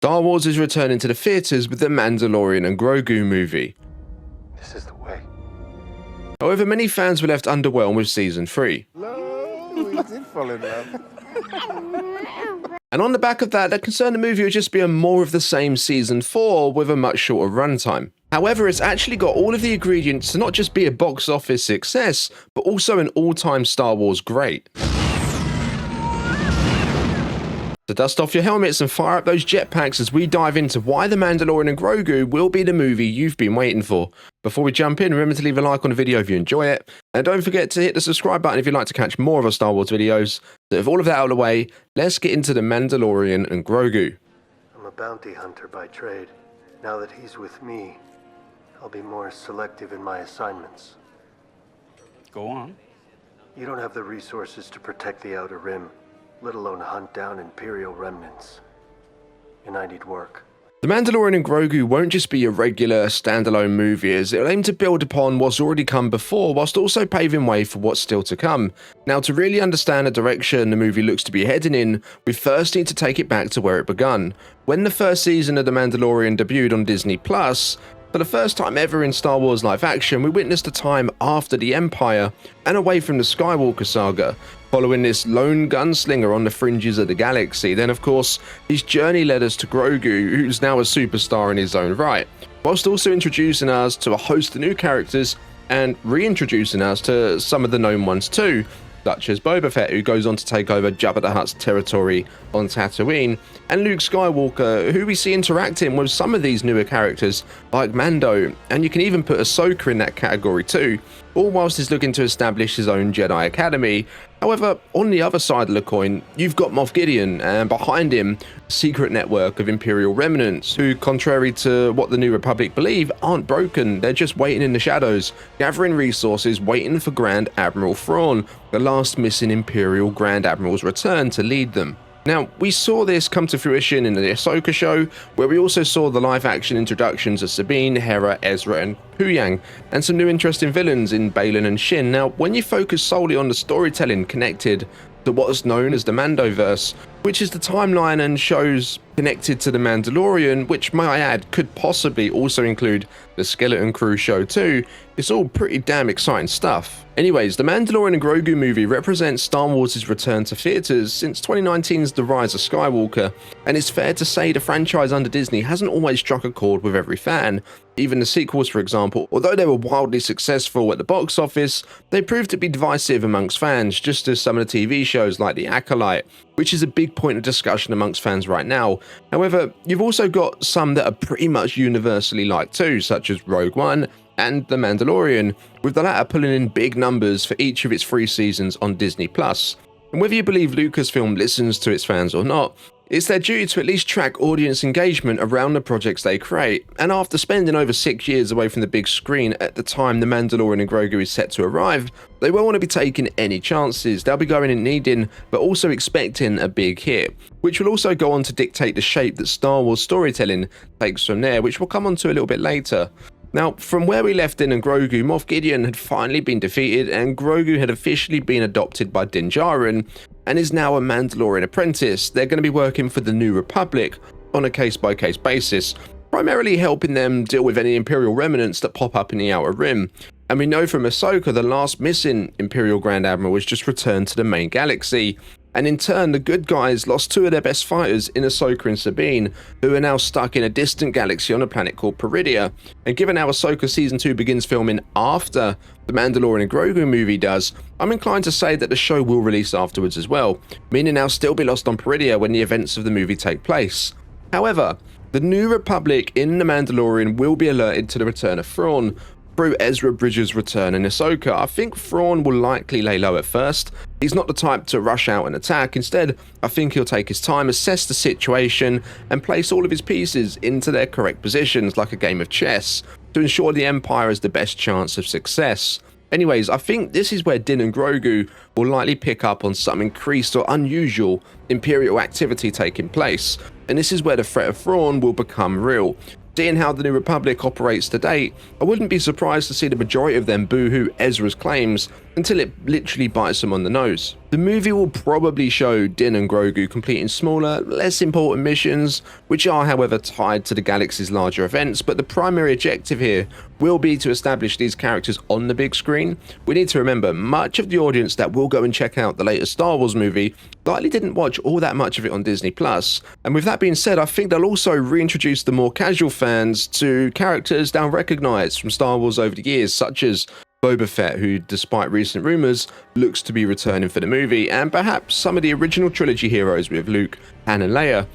Star Wars is returning to the theaters with the Mandalorian and Grogu movie. This is the way. However, many fans were left underwhelmed with Season 3. No, we did fall in love. And on the back of that, they're concerned the movie would just be a more of the same Season 4 with a much shorter runtime. However, it's actually got all of the ingredients to not just be a box office success, but also an all-time Star Wars great. So dust off your helmets and fire up those jetpacks as we dive into why The Mandalorian and Grogu will be the movie you've been waiting for. Before we jump in, remember to leave a like on the video if you enjoy it, and don't forget to hit the subscribe button if you'd like to catch more of our Star Wars videos. So with all of that out of the way, let's get into The Mandalorian and Grogu. I'm a bounty hunter by trade. Now that he's with me, I'll be more selective in my assignments. Go on. You don't have the resources to protect the Outer Rim, let alone hunt down Imperial remnants. And I need work. The Mandalorian and Grogu won't just be a regular standalone movie, as it'll aim to build upon what's already come before, whilst also paving way for what's still to come. Now, to really understand the direction the movie looks to be heading in, we first need to take it back to where it begun. When the first season of The Mandalorian debuted on Disney+, for the first time ever in Star Wars live action, we witnessed a time after the Empire and away from the Skywalker saga. Following this lone gunslinger on the fringes of the galaxy, then of course, his journey led us to Grogu, who's now a superstar in his own right, whilst also introducing us to a host of new characters and reintroducing us to some of the known ones too, such as Boba Fett, who goes on to take over Jabba the Hutt's territory on Tatooine, and Luke Skywalker, who we see interacting with some of these newer characters like Mando, and you can even put Ahsoka in that category too, all whilst he's looking to establish his own Jedi Academy. However, on the other side of the coin, you've got Moff Gideon, and behind him, a secret network of Imperial remnants who, contrary to what the New Republic believe, aren't broken. They're just waiting in the shadows, gathering resources, waiting for Grand Admiral Thrawn, the last missing Imperial Grand Admiral's return to lead them. Now, we saw this come to fruition in the Ahsoka show, where we also saw the live-action introductions of Sabine, Hera, Ezra, and Huyang, and some new interesting villains in Baylan and Shin. Now, when you focus solely on the storytelling connected to what is known as the Mandoverse, which is the timeline and shows connected to the Mandalorian, which, may I add, could possibly also include the Skeleton Crew show too, it's all pretty damn exciting stuff. Anyways, the Mandalorian and Grogu movie represents Star Wars' return to theaters since 2019's The Rise of Skywalker, and it's fair to say the franchise under Disney hasn't always struck a chord with every fan. Even the sequels, for example, although they were wildly successful at the box office, they proved to be divisive amongst fans, just as some of the TV shows like The Acolyte, which is a big point of discussion amongst fans right now. However, you've also got some that are pretty much universally liked too, such as Rogue One and The Mandalorian, with the latter pulling in big numbers for each of its 3 seasons on Disney+. And whether you believe Lucasfilm listens to its fans or not, it's their duty to at least track audience engagement around the projects they create, and after spending over 6 years away from the big screen at the time The Mandalorian and Grogu is set to arrive, they won't want to be taking any chances. They'll be going in needing, but also expecting a big hit, which will also go on to dictate the shape that Star Wars storytelling takes from there, which we'll come on to a little bit later. Now, from where we left in Grogu, Moff Gideon had finally been defeated, and Grogu had officially been adopted by Din Djarin, and is now a Mandalorian apprentice. They're going to be working for the New Republic on a case-by-case basis, primarily helping them deal with any Imperial remnants that pop up in the Outer Rim. And we know from Ahsoka the last missing Imperial Grand Admiral was just returned to the main galaxy, and in turn the good guys lost 2 of their best fighters in Ahsoka and Sabine, who are now stuck in a distant galaxy on a planet called Peridia. And given how Ahsoka Season 2 begins filming after the Mandalorian and Grogu movie does, I'm inclined to say that the show will release afterwards as well, meaning they'll still be lost on Peridia when the events of the movie take place. However, the New Republic in The Mandalorian will be alerted to the return of Thrawn, through Ezra Bridger's return in Ahsoka. I think Thrawn will likely lay low at first. He's not the type to rush out and attack. Instead, I think he'll take his time, assess the situation, and place all of his pieces into their correct positions like a game of chess to ensure the Empire has the best chance of success. Anyways, I think this is where Din and Grogu will likely pick up on some increased or unusual Imperial activity taking place, and this is where the threat of Thrawn will become real. Seeing how the New Republic operates to date, I wouldn't be surprised to see the majority of them boo-hoo Ezra's claims until it literally bites them on the nose. The movie will probably show Din and Grogu completing smaller, less important missions, which are however tied to the galaxy's larger events, but the primary objective here will be to establish these characters on the big screen. We need to remember, much of the audience that will go and check out the latest Star Wars movie likely didn't watch all that much of it on Disney+. And with that being said, I think they'll also reintroduce the more casual fans to characters they'll recognise from Star Wars over the years, such as Boba Fett, who, despite recent rumours, looks to be returning for the movie, and perhaps some of the original trilogy heroes with Luke, Han and Leia,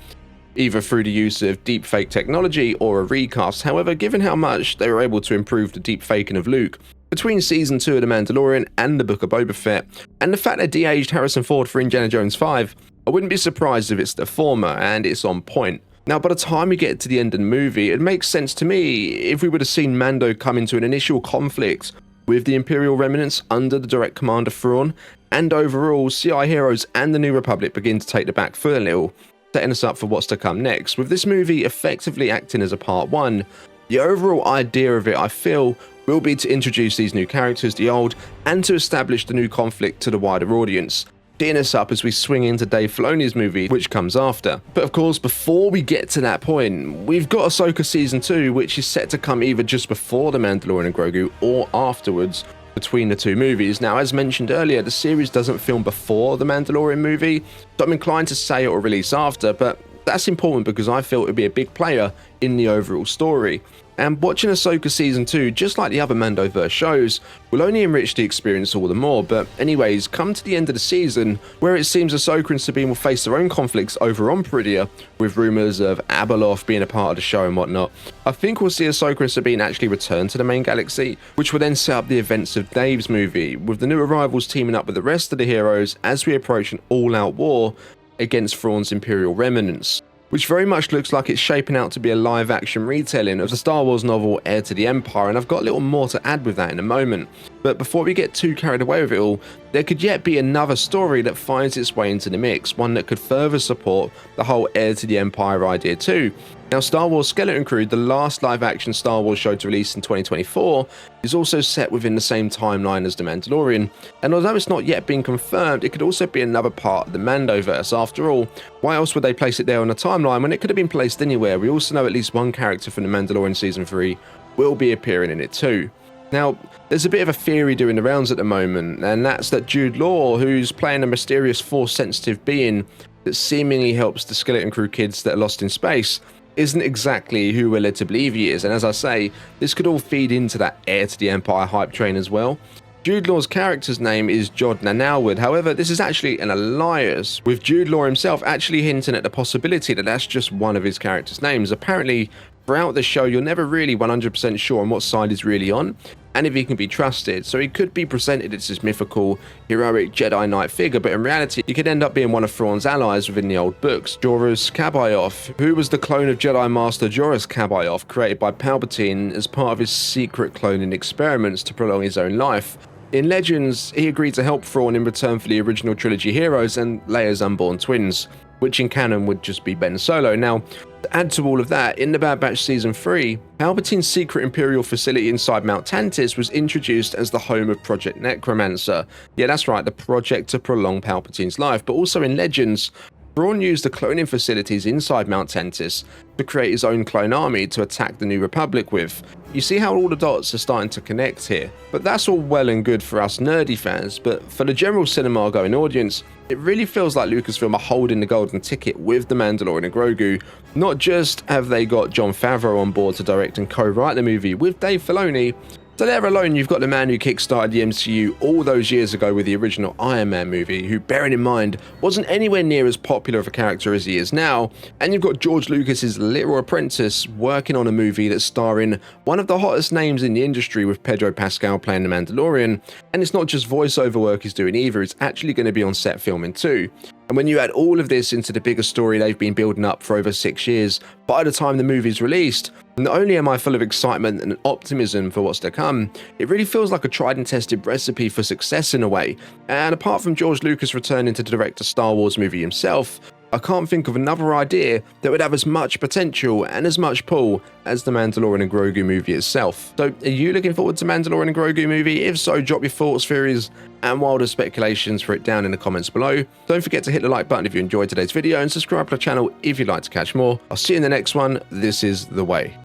either through the use of deepfake technology or a recast. However, given how much they were able to improve the deepfaking of Luke between Season 2 of The Mandalorian and the Book of Boba Fett, and the fact they de-aged Harrison Ford for Indiana Jones 5, I wouldn't be surprised if it's the former, and it's on point. Now, by the time we get to the end of the movie, it makes sense to me if we would have seen Mando come into an initial conflict with the Imperial remnants under the direct command of Thrawn, and overall, CI heroes and the New Republic begin to take the back foot a little, setting us up for what's to come next. With this movie effectively acting as a part 1, the overall idea of it, I feel, will be to introduce these new characters, the old, and to establish the new conflict to the wider audience, teeing us up as we swing into Dave Filoni's movie, which comes after. But of course, before we get to that point, we've got Ahsoka Season 2, which is set to come either just before The Mandalorian Grogu or afterwards, between the two movies. Now, as mentioned earlier, the series doesn't film before The Mandalorian movie, so I'm inclined to say it will release after, but that's important because I feel it would be a big player in the overall story. And watching Ahsoka Season 2, just like the other Mandoverse shows, will only enrich the experience all the more. But anyways, come to the end of the season, where it seems Ahsoka and Sabine will face their own conflicts over on Peridea, with rumours of Abeloth being a part of the show and whatnot, I think we'll see Ahsoka and Sabine actually return to the main galaxy, which will then set up the events of Dave's movie, with the new arrivals teaming up with the rest of the heroes as we approach an all-out war against Thrawn's Imperial remnants, which very much looks like it's shaping out to be a live-action retelling of the Star Wars novel Heir to the Empire, and I've got a little more to add with that in a moment. But before we get too carried away with it all, there could yet be another story that finds its way into the mix, one that could further support the whole Heir to the Empire idea too. Now, Star Wars Skeleton Crew, the last live-action Star Wars show to release in 2024, is also set within the same timeline as The Mandalorian, and although it's not yet been confirmed, it could also be another part of the Mandoverse. After all, why else would they place it there on the timeline when it could have been placed anywhere? We also know at least one character from The Mandalorian Season 3 will be appearing in it too. Now, there's a bit of a theory doing the rounds at the moment, and that's that Jude Law, who's playing a mysterious Force-sensitive being that seemingly helps the Skeleton Crew kids that are lost in space, isn't exactly who we're led to believe he is. And as I say, this could all feed into that Heir to the Empire hype train as well. Jude Law's character's name is Jod Nanowwood. However, this is actually an alias, with Jude Law himself actually hinting at the possibility that that's just one of his character's names. Apparently, throughout the show, you're never really 100% sure on what side he's really on, and if he can be trusted. So he could be presented as this mythical, heroic Jedi Knight figure, but in reality, he could end up being one of Thrawn's allies within the old books, Joruus C'baoth, who was the clone of Jedi Master Joruus C'baoth, created by Palpatine as part of his secret cloning experiments to prolong his own life. In Legends, he agreed to help Thrawn in return for the original trilogy heroes and Leia's unborn twins, which in canon would just be Ben Solo. Now, to add to all of that, in The Bad Batch Season 3, Palpatine's secret Imperial facility inside Mount Tantiss was introduced as the home of Project Necromancer. Yeah, that's right, the project to prolong Palpatine's life. But also in Legends, Thrawn used the cloning facilities inside Mount Tantiss to create his own clone army to attack the New Republic with. You see how all the dots are starting to connect here? But that's all well and good for us nerdy fans, but for the general cinema-going audience, it really feels like Lucasfilm are holding the golden ticket with The Mandalorian and Grogu. Not just have they got Jon Favreau on board to direct and co-write the movie with Dave Filoni, so there alone you've got the man who kickstarted the MCU all those years ago with the original Iron Man movie, who, bearing in mind, wasn't anywhere near as popular of a character as he is now, and you've got George Lucas's literal apprentice working on a movie that's starring one of the hottest names in the industry with Pedro Pascal playing the Mandalorian, and it's not just voiceover work he's doing either, it's actually going to be on set filming too. And when you add all of this into the bigger story they've been building up for over 6 years, by the time the movie's released, not only am I full of excitement and optimism for what's to come, it really feels like a tried and tested recipe for success in a way. And apart from George Lucas returning to direct a Star Wars movie himself, I can't think of another idea that would have as much potential and as much pull as the Mandalorian and Grogu movie itself. So are you looking forward to Mandalorian and Grogu movie? If so, drop your thoughts, theories, and wilder speculations for it down in the comments below. Don't forget to hit the like button if you enjoyed today's video and subscribe to the channel if you'd like to catch more. I'll see you in the next one. This is The Way.